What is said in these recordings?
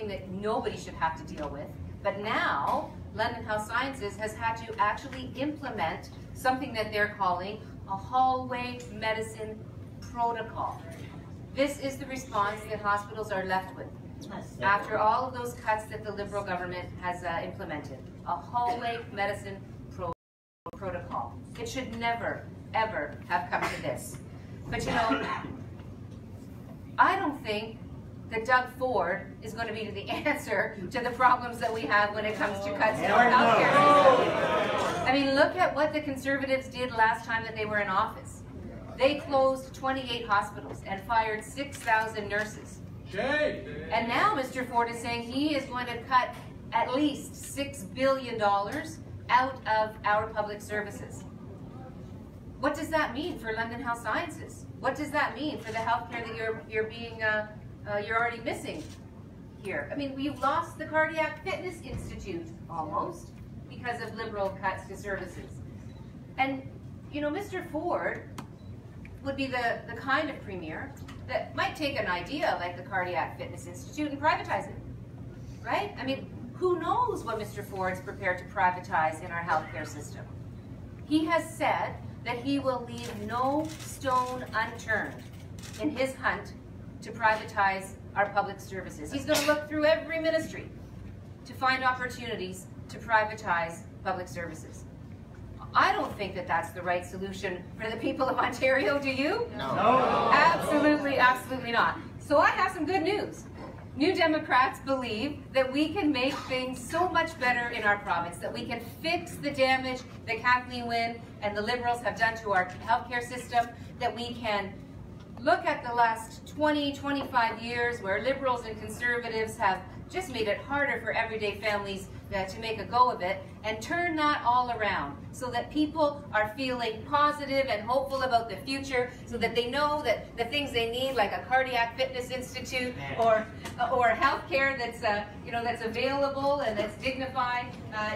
that nobody should have to deal with. But now, London Health Sciences has had to actually implement something that they're calling a hallway medicine protocol. This is the response that hospitals are left with after all of those cuts that the Liberal government has implemented. A hallway medicine protocol. It should never, ever have come to this. But you know, I don't think that Doug Ford is going to be the answer to the problems that we have when it comes to cuts in our healthcare system. I mean, look at what the Conservatives did last time that they were in office. They closed 28 hospitals and fired 6,000 nurses. And now Mr. Ford is saying he is going to cut at least $6 billion out of our public services. What does that mean for London Health Sciences? What does that mean for the healthcare that you're already missing here? I mean, we've lost the Cardiac Fitness Institute almost because of Liberal cuts to services. And you know, Mr. Ford would be the kind of premier that might take an idea like the Cardiac Fitness Institute and privatize it, right? I mean, who knows what Mr. Ford's prepared to privatize in our healthcare system? He has said that he will leave no stone unturned in his hunt to privatize our public services. He's going to look through every ministry to find opportunities to privatize public services. I don't think that that's the right solution for the people of Ontario, do you? No. Absolutely, absolutely not. So I have some good news. New Democrats believe that we can make things so much better in our province, that we can fix the damage that Kathleen Wynne and the Liberals have done to our healthcare system, that we can look at the last 20, 25 years where Liberals and Conservatives have just made it harder for everyday families to make a go of it, and turn that all around so that people are feeling positive and hopeful about the future, so that they know that the things they need, like a Cardiac Fitness Institute or health care that's that's available and that's dignified,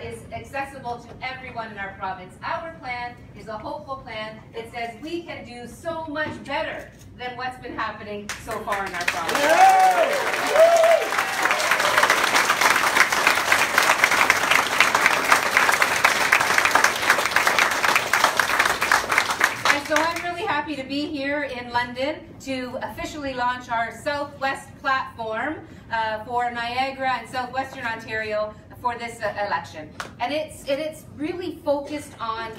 is accessible to everyone in our province. Our plan is a hopeful plan that says we can do so much better than what's been happening so far in our province. So I'm really happy to be here in London to officially launch our Southwest platform for Niagara and Southwestern Ontario for this election. And it's really focused on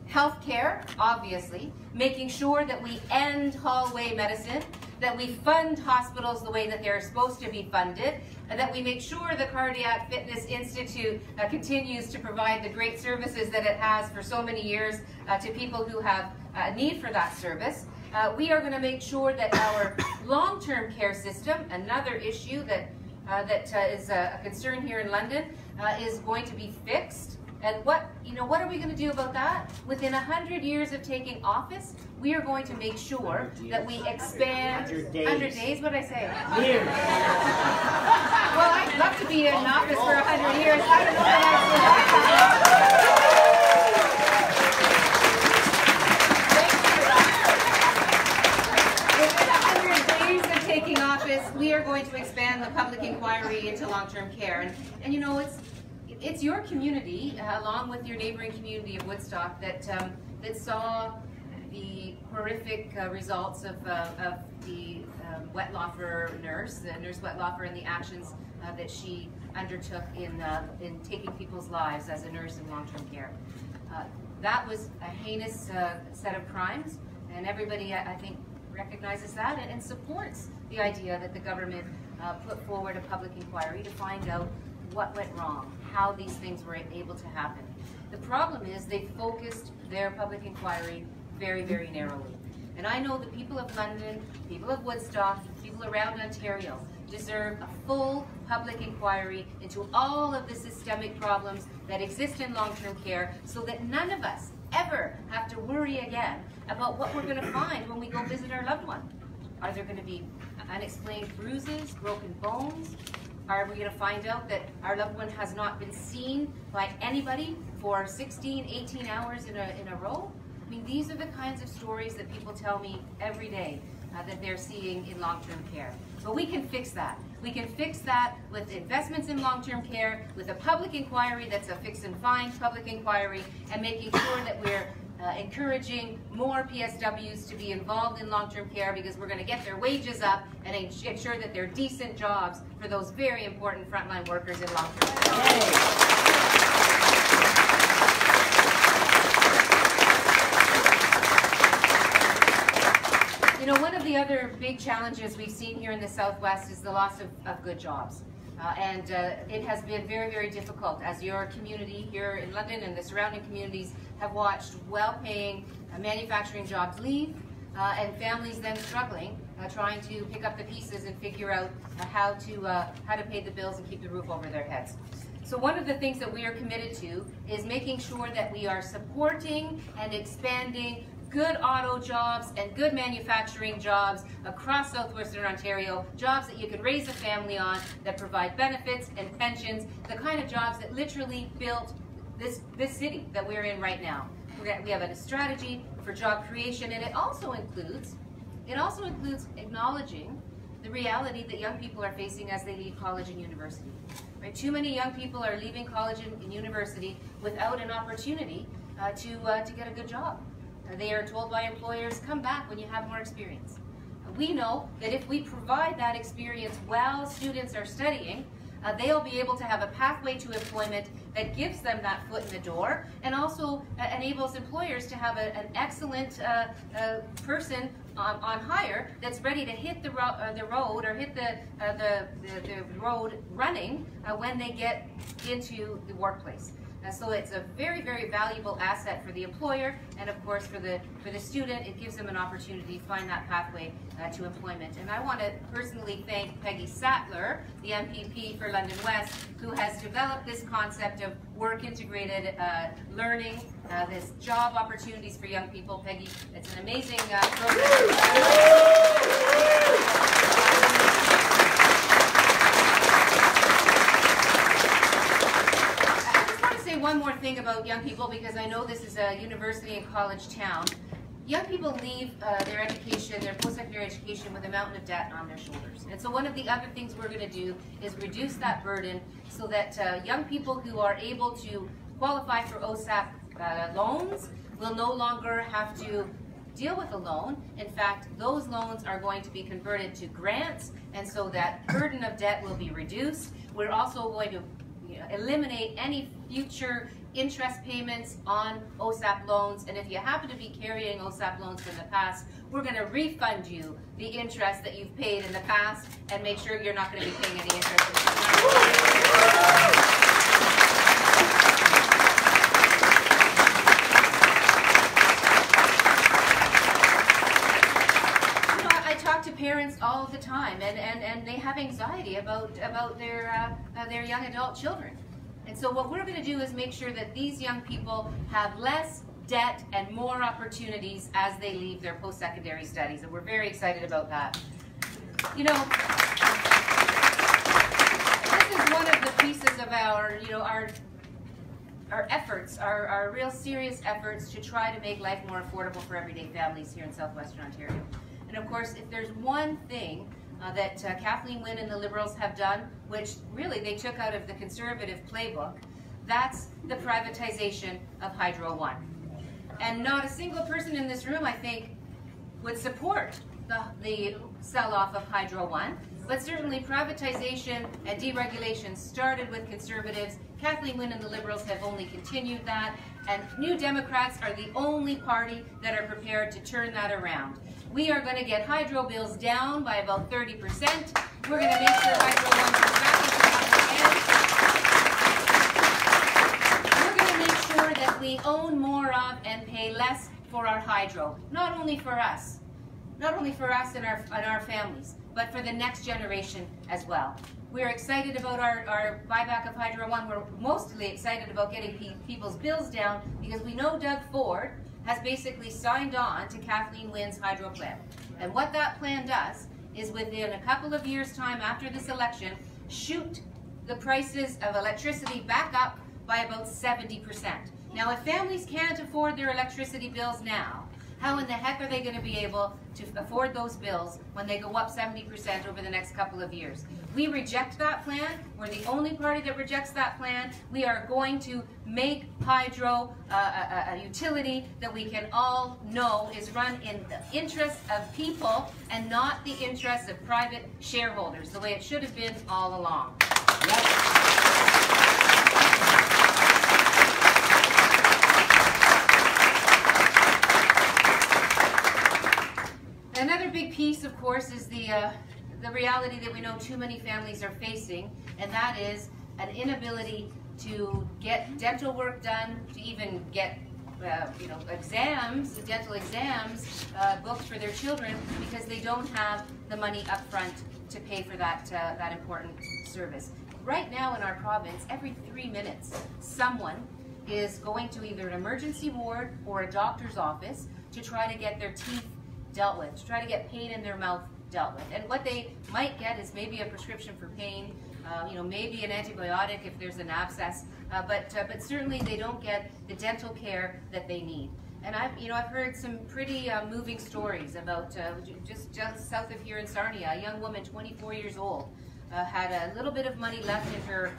healthcare, obviously, making sure that we end hallway medicine, that we fund hospitals the way that they're supposed to be funded, and that we make sure the Cardiac Fitness Institute continues to provide the great services that it has for so many years to people who have a need for that service. We are going to make sure that our long-term care system, another issue that is a concern here in London, is going to be fixed. And what are we going to do about that? Within 100 years of taking office, we are going to make sure that we expand 100 days. What did I say? Years. Well, I'd love to be in office for 100 years. I don't know if Within 100 days of taking office, we are going to expand the public inquiry into long-term care. And you know, it's your community, along with your neighboring community of Woodstock, that saw the horrific results of the Wetlaufer nurse, the nurse Wetlaufer, and the actions that she undertook in taking people's lives as a nurse in long-term care. That was a heinous set of crimes, and everybody, I think, recognizes that and supports the idea that the government put forward a public inquiry to find out what went wrong, how these things were able to happen. The problem is they focused their public inquiry very, very narrowly. And I know the people of London, people of Woodstock, people around Ontario deserve a full public inquiry into all of the systemic problems that exist in long-term care, so that none of us ever have to worry again about what we're going to find when we go visit our loved one. Are there going to be unexplained bruises, broken bones? Are we going to find out that our loved one has not been seen by anybody for 16, 18 hours in a row? I mean, these are the kinds of stories that people tell me every day that they're seeing in long-term care. But we can fix that. We can fix that with investments in long-term care, with a public inquiry that's a fix and find public inquiry, and making sure that we're encouraging more PSWs to be involved in long-term care, because we're going to get their wages up and ensure that they're decent jobs for those very important frontline workers in long-term care. You know, one of the other big challenges we've seen here in the Southwest is the loss of good jobs. It has been very, very difficult as your community here in London and the surrounding communities have watched well-paying manufacturing jobs leave and families then struggling, trying to pick up the pieces and figure out how to pay the bills and keep the roof over their heads. So one of the things that we are committed to is making sure that we are supporting and expanding good auto jobs and good manufacturing jobs across southwestern Ontario, jobs that you can raise a family on, that provide benefits and pensions, the kind of jobs that literally built this city that we're in right now. We have a strategy for job creation, and it also includes acknowledging the reality that young people are facing as they leave college and university. Right? Too many young people are leaving college and university without an opportunity to get a good job. They are told by employers, come back when you have more experience. We know that if we provide that experience while students are studying, they'll be able to have a pathway to employment that gives them that foot in the door, and also enables employers to have an excellent person on hire that's ready to hit the road or hit the road running when they get into the workplace. So it's a very, very valuable asset for the employer, and of course for the student, it gives them an opportunity to find that pathway to employment. And I want to personally thank Peggy Sattler, the MPP for London West, who has developed this concept of work-integrated learning, this job opportunities for young people. Peggy, it's an amazing program. One more thing about young people, because I know this is a university and college town. Young people leave their education, their post-secondary education, with a mountain of debt on their shoulders. And so one of the other things we're going to do is reduce that burden so that young people who are able to qualify for OSAP loans will no longer have to deal with a loan. In fact, those loans are going to be converted to grants, and so that burden of debt will be reduced. We're also going to eliminate any future interest payments on OSAP loans, and if you happen to be carrying OSAP loans from the past, we're going to refund you the interest that you've paid in the past and make sure you're not going to be paying any interest in the future. Parents all the time, and they have anxiety about their young adult children. And so what we're going to do is make sure that these young people have less debt and more opportunities as they leave their post-secondary studies, and we're very excited about that. You know, this is one of the pieces of our efforts, our real serious efforts to try to make life more affordable for everyday families here in southwestern Ontario. And of course, if there's one thing that Kathleen Wynne and the Liberals have done, which really they took out of the Conservative playbook, that's the privatization of Hydro One. And not a single person in this room, I think, would support the sell-off of Hydro One, but certainly privatization and deregulation started with Conservatives. Kathleen Wynne and the Liberals have only continued that, and New Democrats are the only party that are prepared to turn that around. We are going to get hydro bills down by about 30%. We're going to make sure Hydro One comes back into public hands. We're going to make sure that we own more of and pay less for our hydro. Not only for us and our families, but for the next generation as well. We're excited about our buyback of Hydro One. We're mostly excited about getting people's bills down because we know Doug Ford has basically signed on to Kathleen Wynne's hydro plan. And what that plan does is within a couple of years' time after this election, shoot the prices of electricity back up by about 70%. Now, if families can't afford their electricity bills now, How in the heck are they going to be able to afford those bills when they go up 70% over the next couple of years? We reject that plan. We're the only party that rejects that plan. We are going to make hydro a utility that we can all know is run in the interest of people and not the interest of private shareholders, the way it should have been all along. Another big piece, of course, is the reality that we know too many families are facing, and that is an inability to get dental work done, to even get dental exams booked for their children, because they don't have the money up front to pay for that important service. Right now in our province, every 3 minutes, someone is going to either an emergency ward or a doctor's office to try to get their teeth dealt with, to try to get pain in their mouth dealt with. And what they might get is maybe a prescription for pain, maybe an antibiotic if there's an abscess, but certainly they don't get the dental care that they need. And I've heard some pretty moving stories about just south of here in Sarnia, a young woman, 24 years old, had a little bit of money left in her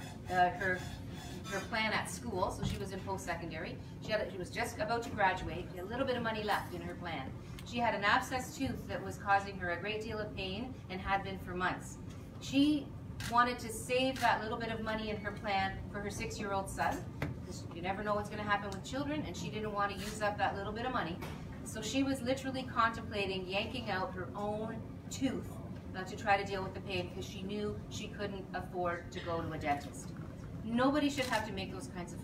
plan at school, so she was in post-secondary. She was just about to graduate, a little bit of money left in her plan. She had an abscessed tooth that was causing her a great deal of pain and had been for months. She wanted to save that little bit of money in her plan for her 6-year-old son, because you never know what's going to happen with children, and she didn't want to use up that little bit of money. So she was literally contemplating yanking out her own tooth to try to deal with the pain, because she knew she couldn't afford to go to a dentist. Nobody should have to make those kinds of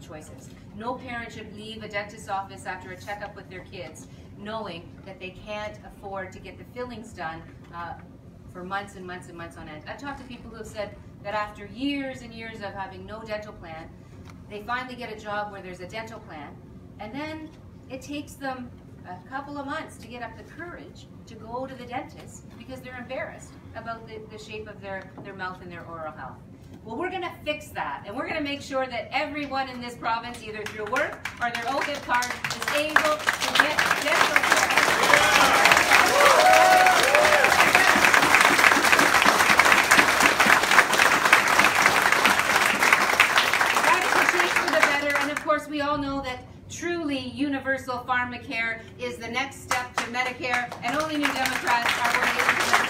choices. No parent should leave a dentist's office after a checkup with their kids knowing that they can't afford to get the fillings done for months and months and months on end. I've talked to people who have said that after years and years of having no dental plan, they finally get a job where there's a dental plan, and then it takes them a couple of months to get up the courage to go to the dentist because they're embarrassed about the shape of their mouth and their oral health. Well, we're going to fix that, and we're going to make sure that everyone in this province, either through work or their OHIP card, is able to get dental care. That is a change for the better, and of course we all know that truly universal pharmacare is the next step to Medicare, and only New Democrats are going to implement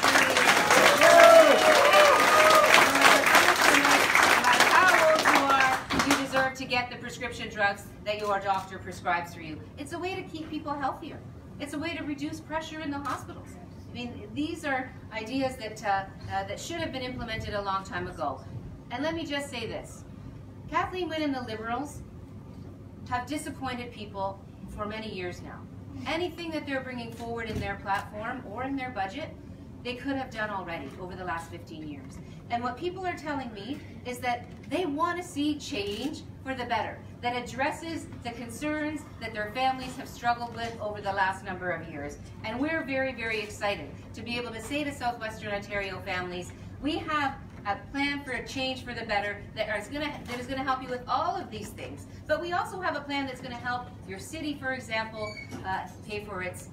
to get the prescription drugs that your doctor prescribes for you. It's a way to keep people healthier. It's a way to reduce pressure in the hospitals. I mean, these are ideas that should have been implemented a long time ago. And let me just say this. Kathleen Wynne and the Liberals have disappointed people for many years now. Anything that they're bringing forward in their platform or in their budget, they could have done already over the last 15 years. And what people are telling me is that they want to see change for the better, that addresses the concerns that their families have struggled with over the last number of years. And we're very, very excited to be able to say to Southwestern Ontario families, we have a plan for a change for the better that is going to help you with all of these things. But we also have a plan that's going to help your city, for example, pay for its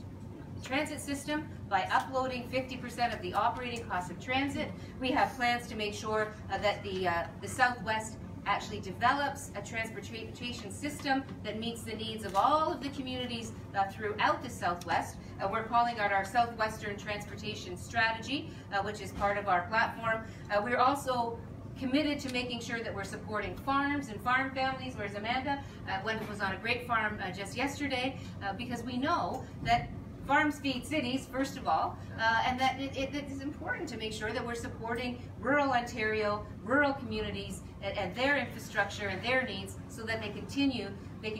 transit system by uploading 50% of the operating costs of transit. We have plans to make sure that the Southwest actually develops a transportation system that meets the needs of all of the communities throughout the Southwest. We're calling out our Southwestern Transportation Strategy, which is part of our platform. We're also committed to making sure that we're supporting farms and farm families. Whereas Amanda was on a great farm just yesterday, because we know that farms feed cities, first of all, and that it is important to make sure that we're supporting rural Ontario, rural communities, and their infrastructure and their needs, so that they can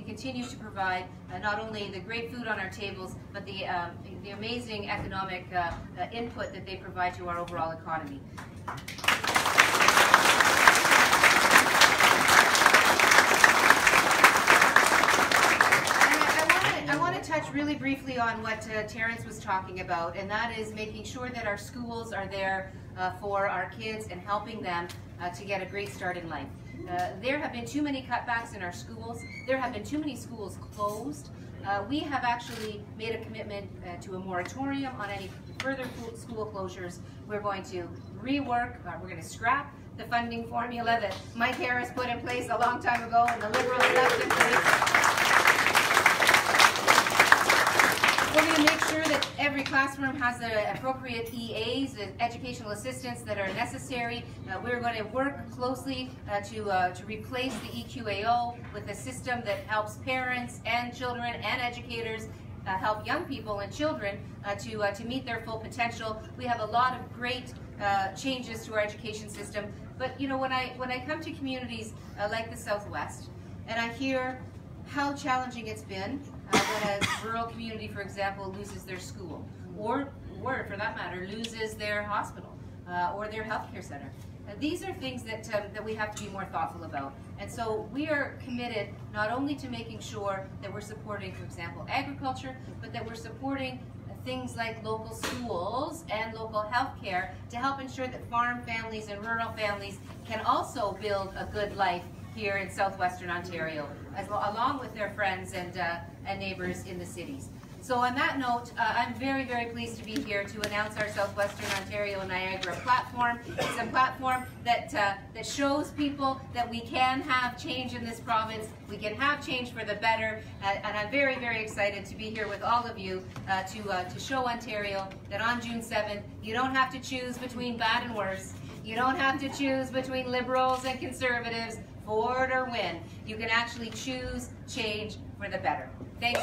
continue to provide not only the great food on our tables, but the amazing economic input that they provide to our overall economy. Touch really briefly on what Terrence was talking about, and that is making sure that our schools are there for our kids and helping them to get a great start in life. There have been too many cutbacks in our schools. There have been too many schools closed. We have actually made a commitment to a moratorium on any further school closures. We're going to rework, we're going to scrap the funding formula that Mike Harris put in place a long time ago and the Liberals left in place. We're going to make sure that every classroom has the appropriate EAs, the educational assistants that are necessary. We're going to work closely to replace the EQAO with a system that helps parents and children and educators help young people and children to meet their full potential. We have a lot of great changes to our education system. But you know, when I come to communities like the Southwest, and I hear how challenging it's been when a rural community, for example, loses their school, or for that matter, loses their hospital or their healthcare center. These are things that we have to be more thoughtful about. And so we are committed not only to making sure that we're supporting, for example, agriculture, but that we're supporting things like local schools and local health care to help ensure that farm families and rural families can also build a good life here in southwestern Ontario, along with their friends and neighbors in the cities. So on that note, I'm very, very pleased to be here to announce our Southwestern Ontario Niagara platform. It's a platform that shows people that we can have change in this province. We can have change for the better, and I'm very, very excited to be here with all of you to show Ontario that on June 7th, you don't have to choose between bad and worse. You don't have to choose between Liberals and Conservatives, Ford or win. You can actually choose change for the better. Thanks.